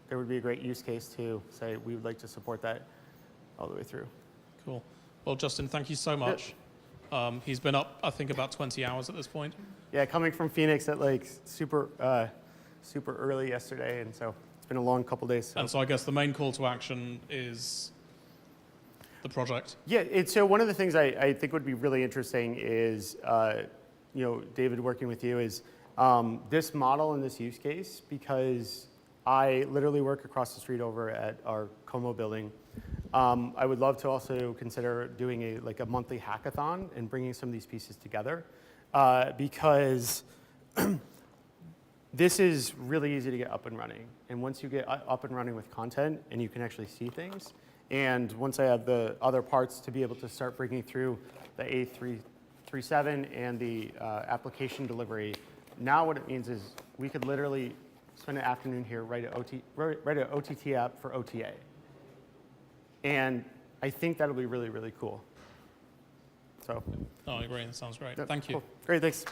there would be a great use case to say we would like to support that all the way through. Cool. Well, Justin, thank you so much. He's been up, I think, about 20 hours at this point. Yeah, coming from Phoenix at like super early yesterday, and so it's been a long couple days. So. And so I guess the main call to action is the project. Yeah, so one of the things I think would be really interesting is, David, working with you is this model and this use case, because I literally work across the street over at our Como building. I would love to also consider doing a monthly hackathon and bringing some of these pieces together, because this is really easy to get up and running. And once you get up and running with content and you can actually see things, and once I have the other parts to be able to start breaking through the A337 and the application delivery, now what it means is we could literally spend an afternoon here, write an OTT app for OTA. And I think that'll be really, really cool. So. Oh, I agree. That sounds great. Yeah, Thank you. cool. Great, thanks.